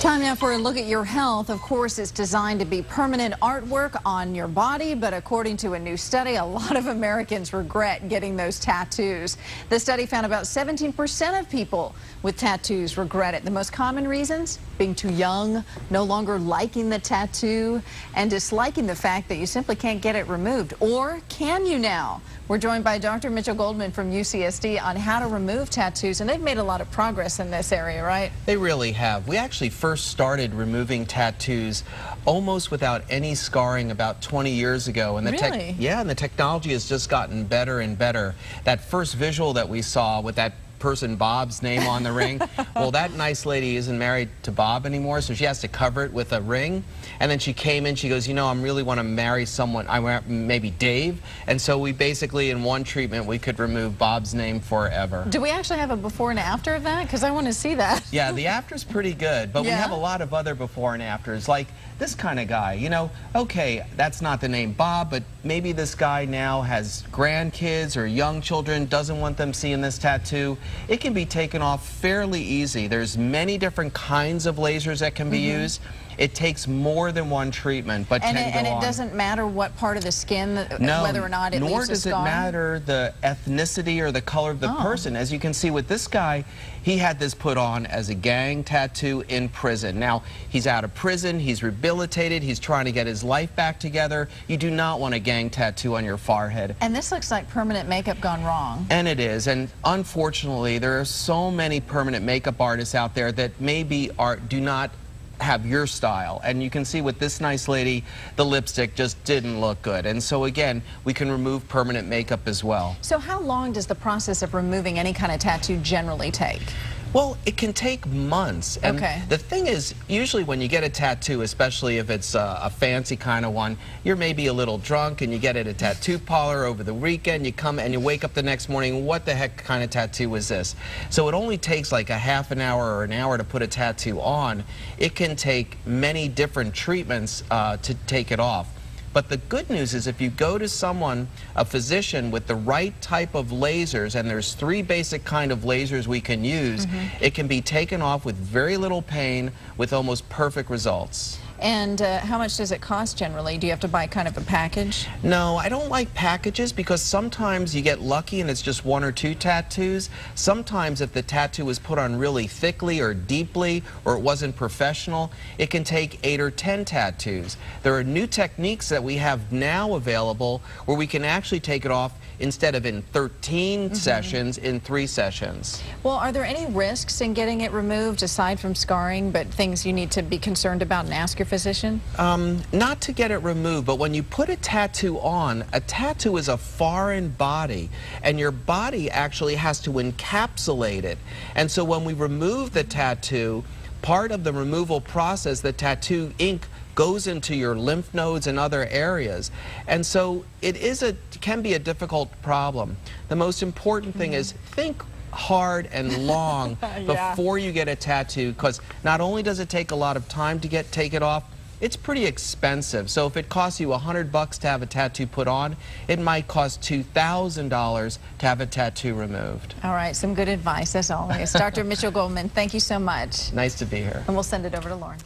Time now for a look at your health. Of course, it's designed to be permanent artwork on your body, but according to a new study, a lot of Americans regret getting those tattoos. The study found about 17% of people with tattoos regret it. The most common reasons? Being too young, no longer liking the tattoo, and disliking the fact that you simply can't get it removed. Or can you now? We're joined by Dr. Mitchell Goldman from UCSD on how to remove tattoos, and they've made a lot of progress in this area, right? They really have. We actually first started removing tattoos almost without any scarring about 20 years ago. And Really? And the technology has just gotten better and better. That first visual that we saw with that person Bob's name on the ring, well, that nice lady isn't married to Bob anymore, so she has to cover it with a ring. And then she came in, she goes, you know, I really want to marry someone, maybe Dave. And so we basically, in one treatment, we could remove Bob's name forever. Do we actually have a before and after of that? Because I want to see that. Yeah, the after's pretty good, but we have a lot of other before and afters, like this kind of guy. You know, okay, that's not the name Bob, but maybe this guy now has grandkids or young children, doesn't want them seeing this tattoo. It can be taken off fairly easy. There's many different kinds of lasers that can be used. It takes more than one treatment, but and it doesn't matter what part of the skin, whether or not it leaves a scar? Nor does it matter the ethnicity or the color of the person. As you can see with this guy, he had this put on as a gang tattoo in prison. Now, he's out of prison, he's rehabilitated, he's trying to get his life back together. You do not want a gang tattoo on your forehead. And this looks like permanent makeup gone wrong. And it is, and unfortunately, there are so many permanent makeup artists out there that maybe do not have your style. And you can see with this nice lady, the lipstick just didn't look good. And so again, we can remove permanent makeup as well. So how long does the process of removing any kind of tattoo generally take? Well, it can take months. And the thing is, usually when you get a tattoo, especially if it's a fancy kind of one, you're maybe a little drunk and you get at a tattoo parlor over the weekend, you come and you wake up the next morning, what the heck kind of tattoo was this? So it only takes like a half an hour or an hour to put a tattoo on. It can take many different treatments to take it off. But the good news is if you go to someone, a physician with the right type of lasers, and there's 3 basic kind of lasers we can use, it can be taken off with very little pain with almost perfect results. And how much does it cost generally? Do you have to buy kind of a package? No, I don't like packages because sometimes you get lucky and it's just 1 or 2 tattoos. Sometimes if the tattoo was put on really thickly or deeply or it wasn't professional, it can take 8 or 10 tattoos. There are new techniques that we have now available where we can actually take it off instead of in 13 sessions, in 3 sessions. Well, are there any risks in getting it removed aside from scarring, but things you need to be concerned about and ask your physician? Not to get it removed, but when you put a tattoo on, a tattoo is a foreign body, and your body actually has to encapsulate it. And so when we remove the tattoo, part of the removal process, the tattoo ink goes into your lymph nodes and other areas. And so it can be a difficult problem. The most important thing is think hard and long before you get a tattoo, because not only does it take a lot of time to take it off, it's pretty expensive. So if it costs you $100 to have a tattoo put on, it might cost $2,000 to have a tattoo removed. All right, some good advice as always. Dr. Mitchell Goldman, thank you so much. Nice to be here. And we'll send it over to Lauren.